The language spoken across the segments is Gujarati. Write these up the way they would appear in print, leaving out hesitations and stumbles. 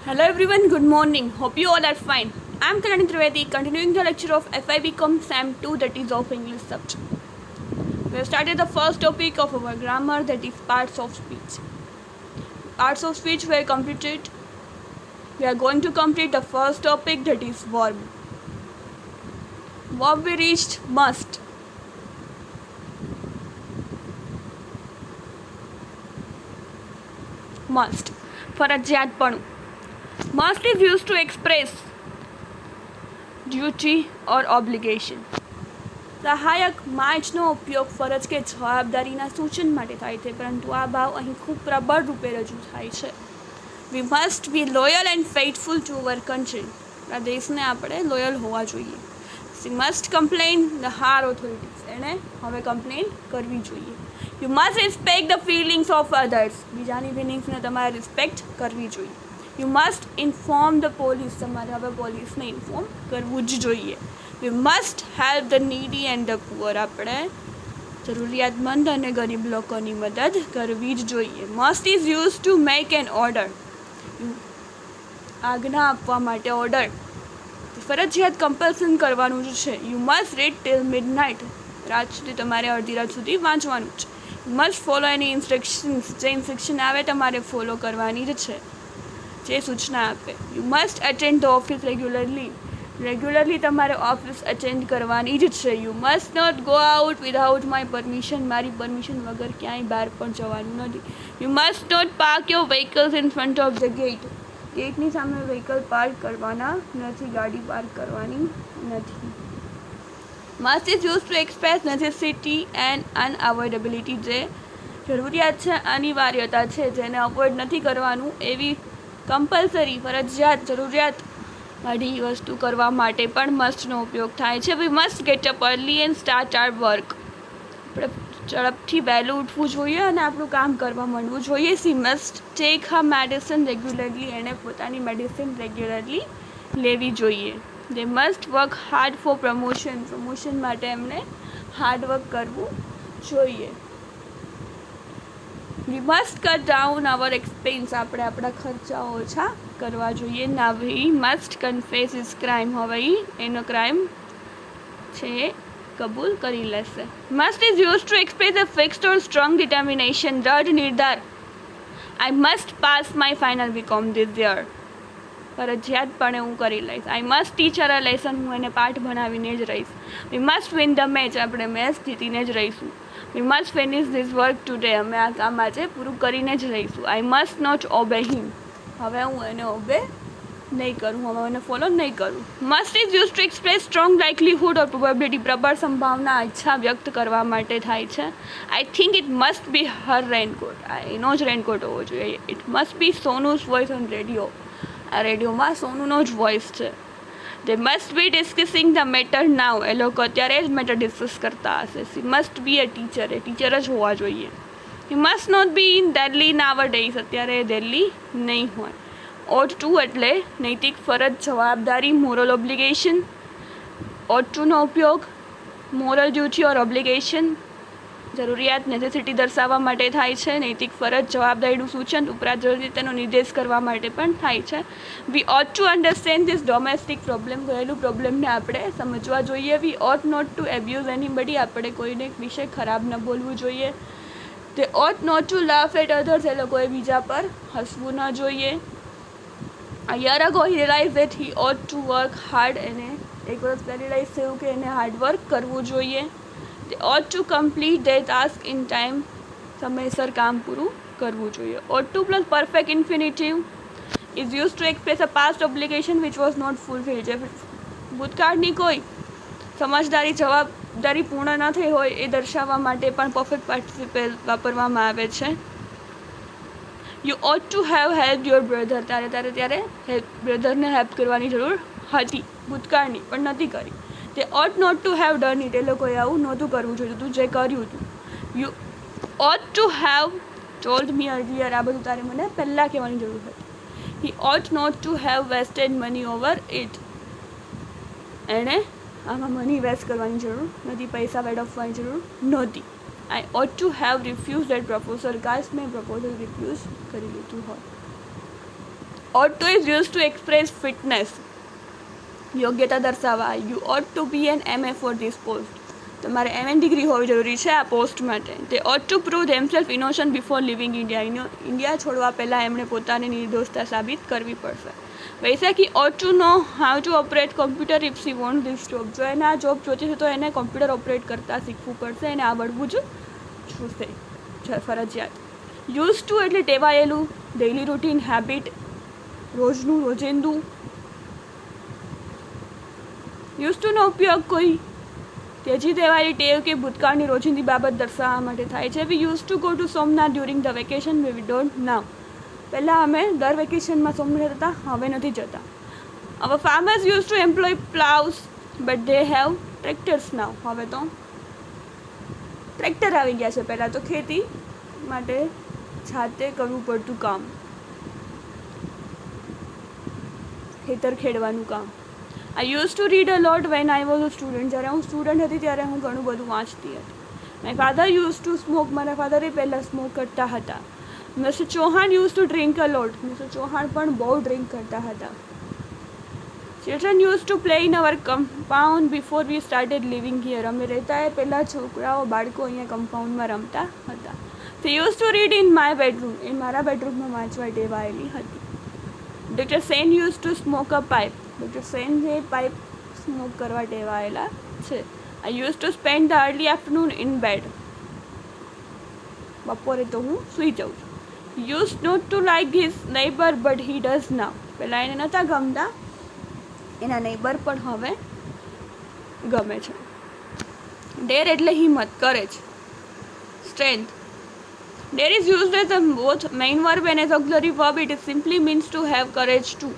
Hello everyone, good morning. Hope you all are fine. I am Kalani Trivedi, continuing the lecture of FIBCom SAM 2, that is of English subject. We have started the first topic of our grammar, that is parts of speech. Parts of speech were completed. We are going to complete the first topic, that is verb. Verb we reached must. Must. ફરજિયાતપણું. Must is used to express duty or obligation. સહાયક માચનો ઉપયોગ ફરજ કે જવાબદારીના સૂચન માટે થાય છે, પરંતુ આ ભાવ અહીં ખૂબ પ્રબળ રૂપે રજૂ થાય છે. We must be loyal and faithful to our country. આપણા દેશને આપણે લોયલ હોવા જોઈએ. She must complain the higher authorities. એણે હવે કમ્પ્લેન કરવી જોઈએ. You must respect the feelings of others. બીજાની ફિલિંગ્સને તમારે રિસ્પેક્ટ કરવી જોઈએ. You must inform the police. તમારે હવે પોલીસને ઇન્ફોર્મ કરવું જ જોઈએ. We must help the needy and the poor. આપણે જરૂરિયાતમંદ અને ગરીબ લોકોની મદદ કરવી જ જોઈએ. Must is use to make an order. આજ્ઞા આપવા માટે ઓર્ડર ફરજિયાત કમ્પલ્સન કરવાનું જ છે. You must read till midnight. રાત સુધી તમારે અડધી રાત સુધી વાંચવાનું છે. You must follow any instructions. જે ઇન્સ્ટ્રક્શન આવે તમારે ફોલો કરવાની જ છે, જે સૂચના આપે. You must attend the office regularly તમારે ઓફિસ અટેન્ડ કરવાની જ છે. You must not go out without my permission. મારી પરમિશન વગર ક્યાંય બહાર પણ જવાનું નથી. You must not park your vehicles in front of the gate. ગેટની સામે વ્હીકલ પાર્ક કરવાના નથી, ગાડી પાર્ક કરવાની નથી. Must is use to express necessity and unavoidability. જે જરૂરિયાત છે, અનિવાર્યતા છે, જેને અવોઇડ નથી કરવાનું, એવી કમ્પલસરી ફરજિયાત જરૂરિયાત વાળી વસ્તુ કરવા માટે પણ મસ્ટનો ઉપયોગ થાય છે. We must get up early and start our work. આપણે ઝડપથી વહેલું ઉઠવું જોઈએ અને આપણું કામ કરવા માંડવું જોઈએ. She must take her medicine regularly. એણે પોતાની મેડિસિન રેગ્યુલરલી લેવી જોઈએ. They must work hard for promotion માટે એમને હાર્ડવર્ક કરવું જોઈએ. We must cut down our expense. આપણે આપણા ખર્ચાઓ ઓછા કરવા જોઈએ. ના we must confess is crime. હવે એનો ક્રાઇમ છે કબૂલ કરી લેશે. Must is use to express a fixed or strong determination. દ્રઢ નિર્ધાર. I must pass my final BCom this year. ફરજિયાતપણે હું કરી લઈશ. I must teach her a lesson. હું એને પાઠ ભણાવીને જ રહીશ. We must win the match. આપણે મેચ જીતીને જ રહીશું. We must finish this work today. અમે આ કામ આજે પૂરું કરીને જ રહીશું. I must not obey him. હવે હું એને ઓબે નહીં કરું, હવે એને ફોલો નહીં કરું. Must is use to express strong likelihood or probability. પ્રબળ સંભાવના, ઈચ્છા વ્યક્ત કરવા માટે થાય છે. I think it must be her raincoat. એનો જ રેનકોટ હોવો જોઈએ. It must be Sonu's voice on radio. આ રેડિયોમાં સોનુનો જ વોઇસ છે. They must be discussing the matter now. એ લોકો અત્યારે જ મેટર ડિસ્કસ કરતા હશે. She must be a teacher. એ ટીચર જ હોવા જોઈએ. You must not be in Delhi nowadays. અત્યારે દિલ્હી નહીં હોય. ઓટ ટુ એટલે નૈતિક ફરજ, જવાબદારી, મોરલ ઓબ્લિગેશન. ઓટ ટુનો ઉપયોગ મોરલ ડ્યુટી ઓર ઓબ્લિગેશન, જરૂરિયાત નેસેસિટી દર્શાવવા માટે થાય છે. નૈતિક ફરજ, જવાબદારીનું સૂચન, ઉપરાંત જરૂરી તેનો નિર્દેશ કરવા માટે પણ થાય છે. We ought to understand this domestic problem. ઘરેલું પ્રોબ્લેમને આપણે સમજવા જોઈએ. We ought not to abuse anybody. આપણે કોઈને વિશે ખરાબ ન બોલવું જોઈએ. They ought not to laugh at others. એ લોકોએ બીજા પર હસવું ન જોઈએ. A year ago he realized that he ought to work hard. એને એક વર્ષ પહેલાં રિયલાઇઝ થયું કે એને હાર્ડવર્ક કરવું જોઈએ. They ought to complete their task in time. સમયસર કામ પૂરું કરવું જોઈએ. ought to plus perfect infinitive is used to express a past obligation which was not fulfilled. જે ભૂતકાળની કોઈ જવાબદારી પૂર્ણ ન થઈ હોય એ દર્શાવવા માટે પણ પરફેક્ટ પાર્ટિસિપલ વાપરવામાં આવે છે. You ought to have help your brother. ત્યારે બ્રધરને હેલ્પ કરવાની જરૂર હતી ભૂતકાળની, પણ નથી કરી. They ought not to have done it. એ લોકોએ આવું નહોતું કરવું જોઈએ તું જે કર્યું હતું. You ought to have told me earlier. આ બધું તારે મને પહેલાં કહેવાની જરૂર હતી. He ought not to have wasted money over it. એણે આમાં મની વેસ્ટ કરવાની જરૂર નથી, પૈસા વેડફવાની જરૂર નહોતી. I ought to have refused that proposal. કાશ મેં પ્રપોઝલ રિફ્યુઝ કરી લીધું હોય. ought to is used to express fitness, યોગ્યતા દર્શાવવા. You ought to be an MA for this post. તમારે MN ડિગ્રી હોવી જરૂરી છે આ પોસ્ટ માટે. તે ought to prove themselves innocent before leaving India. India છોડવા પહેલાં એમણે પોતાની નિર્દોષતા સાબિત કરવી પડશે. વૈશાખી ought to know how to operate computer if she wants this job. જો એને આ જોબ જોતી છે તો એને કોમ્પ્યુટર ઓપરેટ કરતાં શીખવું પડશે, એને આવડવું જ જોશે ફરજિયાત. યુઝ ટુ એટલે ટેવાયેલું, ડેઇલી રૂટીન, હેબિટ, રોજનું રોજિંદુ. યુઝ ટુનો ઉપયોગ કોઈ તેજી દેવાયેલી ટેવ કે ભૂતકાળની રોજિંદી બાબત દર્શાવવા માટે થાય છે. We use to go to Somnath during the vacation, we don't now. પહેલાં અમે દર વેકેશનમાં સોમનાથ જતા, હવે નથી જતા. હવે farmers use to employ ploughs but they have tractors now. હવે તો ટ્રેક્ટર આવી ગયા છે, પહેલાં તો ખેતી માટે જાતે કરવું પડતું કામ, ખેતર ખેડવાનું કામ. આઈ use to read a lot when I was a student. જ્યારે હું સ્ટુડન્ટ હતી ત્યારે હું ઘણું બધું વાંચતી હતી. My father use to smoke. મારા ફાધરે પહેલાં સ્મોક કરતા હતા. Mister Chauhan use to drink a lot. Mister Chauhan પણ બહુ ડ્રિંક કરતા હતા. Children use to play in our compound before we started living here. અમે રહેતા એ પહેલાં બાળકો અહીંયા કમ્પાઉન્ડમાં રમતા હતા. They use to read in my bedroom. એ મારા બેડરૂમમાં વાંચવા ટેવાયેલી હતી. Doctor Sen use to smoke a pipe. Doctor Sen જે પાઇપ સ્મોક કરવા ટેવાયેલા છે. I use to spend the early afternoon in bed. બપોરે તો હું સૂઈ જાઉં છું. Use not to like his neighbour but he does now. પહેલાં એને નહોતા ગમતા, એના નેબર પણ હવે ગમે છે. ડેર એટલે હિંમત, courage, strength. Dare is used as a both main verb and as auxiliary verb. It is simply means to have courage to.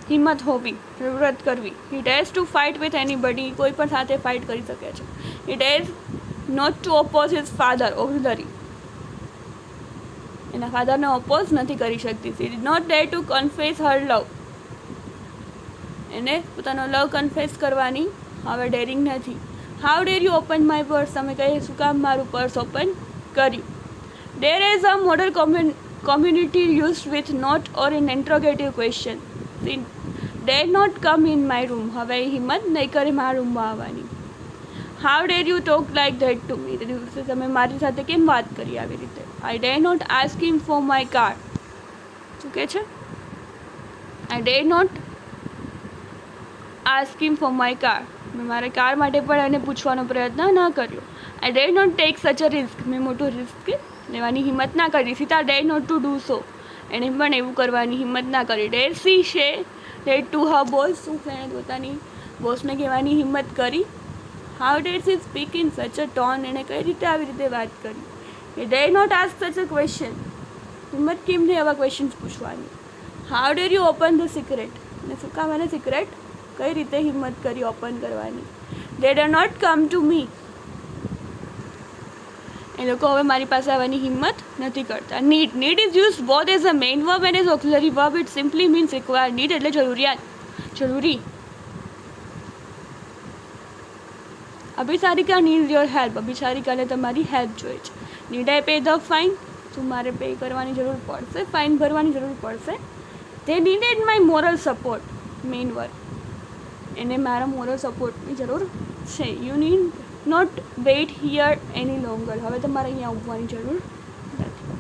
હિંમત હોવી, જરૂરત કરવી. He dares to fight with anybody. કોઈ પણ સાથે ફાઇટ કરી શકે છે. He dares not to oppose his father. Auxiliary, એના ફાધરને ઓપોઝ નથી કરી શકતી. She did not dare to confess her love. એને પોતાનો લવ કન્ફેસ કરવાની હવે ડેરિંગ નથી. How dare you open my purse. તમે કહે શું કામ મારું પર્સ ઓપન કર્યું. Dare is a modal community use with not or in interrogative question. Dare not come in my room. હવે હિંમત નહીં કરે મારા રૂમમાં આવવાની. How dare you talk like that to me. તે દિવસે તમે મારી સાથે કેમ વાત કરી આવી રીતે. I dare not ask him for my car. શું કહે છે? I dare not ask him for my car. મેં મારા કાર માટે પણ એને પૂછવાનો પ્રયત્ન ન કર્યો. આઈ ડેર નોટ ટેક સચ અ રિસ્ક. મેં મોટું રિસ્ક લેવાની હિંમત ના કરી. સીતા ડેર નોટ ટુ ડુ સો. એણે પણ એવું કરવાની હિંમત ના કરી. ડેર સી શે ડેર ટુ હર બોસ. શું એણે પોતાની બોસને કહેવાની હિંમત કરી. How der C speak in such a tone. એણે કઈ રીતે આવી રીતે વાત કરી. એ ડેર નોટ આસ્ક સચ અ ક્વેશ્ચન. હિંમત કેમ નહીં આવા ક્વેશ્ચન્સ પૂછવાની. How dare you open the secret. અને શું કામ એને સિક્રેટ કઈ રીતે હિંમત કરી ઓપન કરવાની. દે ડર નોટ કમ ટુ મી. એ લોકો હવે મારી પાસે આવવાની હિંમત નથી કરતા. Need. Need is use both as a main verb and as auxiliary verb. It simply means require. Need એટલે જરૂરિયાત, જરૂરી. અભિસારિકા નીડ યોર હેલ્પ. અભિસારિકાને તમારી હેલ્પ જોઈએ છે. Need I pay the fine. શું મારે પે કરવાની જરૂર પડશે, ફાઇન ભરવાની જરૂર પડશે. તે needed my moral support. Main verb. એને મારા મોરલ સપોર્ટની જરૂર છે. You need not wait here any longer. હવે તમારે અહીંયા ઉભવાની જરૂર નથી.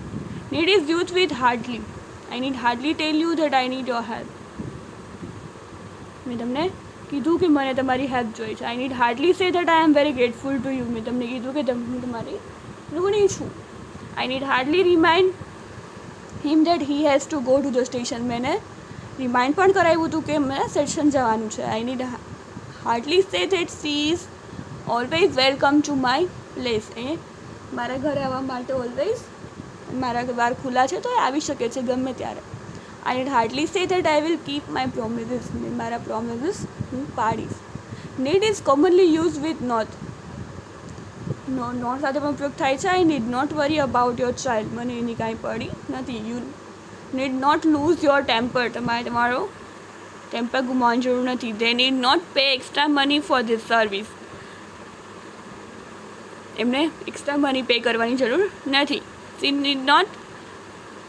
Need is use with hardly. I need hardly tell you that I need your help. મેં તમને કીધું કે મને તમારી હેલ્પ જોઈએ છે. I need hardly say that I am very grateful to you. મેં તમને કીધું કે હું તમારી ઋણી છું. I need hardly remind him that he has to go to the station. મેં રિમાઇન્ડ પણ કરાવ્યું હતું કે મેં સ્ટેશન જવાનું છે. I need hardly say that she is always welcome to my place. એ મારા ઘરે આવવા માટે ઓલવેઝ મારા દ્વાર ખુલ્લા છે તો એ આવી શકે છે ગમે ત્યારે. I need hardly say that I will keep my promises. મારા પ્રોમિસીસ હું પાડીશ. Need is commonly use with not. Not સાથે પણ ઉપયોગ થાય છે. I need not worry about your child. મને એની કાંઈ પડી નથી. You need not lose your temper. તમારે તમારો ટેમ્પર ગુમાવવાની જરૂર નથી. They need not pay extra money for this service. એમને એક્સ્ટ્રા મની પે કરવાની જરૂર નથી. શી need not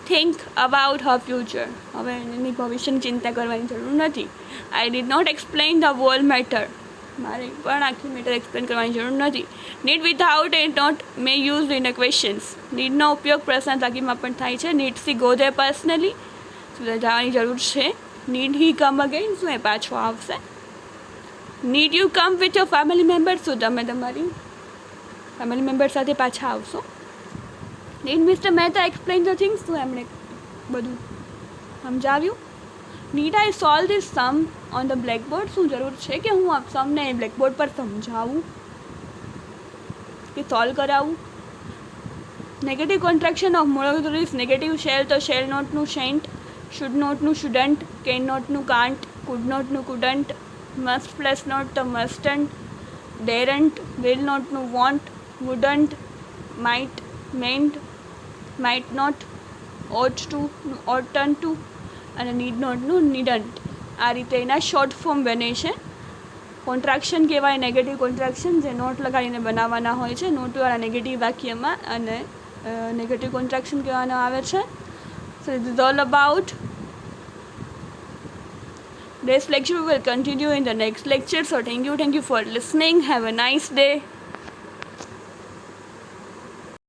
think about her future. હવે એની ભવિષ્યની ચિંતા કરવાની જરૂર નથી. I did not explain the whole matter. મારે પણ આખી મેટર એક્સપ્લેન કરવાની જરૂર નથી. Need without it not may use in a questions. નીડનો ઉપયોગ પ્રશ્ન તાકીમાં પણ થાય છે. Need she go there personally. શું જવાની જરૂર છે. Need he come again. શું એ પાછો આવશે. Need you come with your family member. શું તમે તમારી ફેમિલી મેમ્બર સાથે પાછા આવશો. Need mister Mehta explain the things. શું એમણે બધું સમજાવ્યું. Need I solve this sum on the blackboard. શું જરૂર છે કે હું આ સમને બ્લેકબોર્ડ પર સમજાવું કે સોલ્વ કરાવું. Negative contraction of modal is negative. Shall તો શેલ નોટનું શેન્ટ, શુડ નોટનું શુડન્ટ, કેન નોટનું કાન્ટ, કુડ નોટનું કુડન્ટ, મસ્ટ પ્લસ નોટ તો મસ્ટન્ટ, ડેરન્ટ, વિલ નોટનું won't, wouldn't, might, mightn't, might not, ought to, oughtn't to અને નીડ નોટનું નીડન્ટ. આ રીતે એના શોર્ટ ફોર્મ બને છે. કોન્ટ્રાક્શન કહેવાય નેગેટિવ કોન્ટ્રાક્શન, જે નોટ લગાડીને બનાવવાના હોય છે નોટવાળા નેગેટિવ વાક્યમાં, અને નેગેટિવ કોન્ટ્રાક્શન કહેવાનો આવે છે. So it is all about this lecture. We will continue in the next lecture. So thank you for listening. Have a nice day.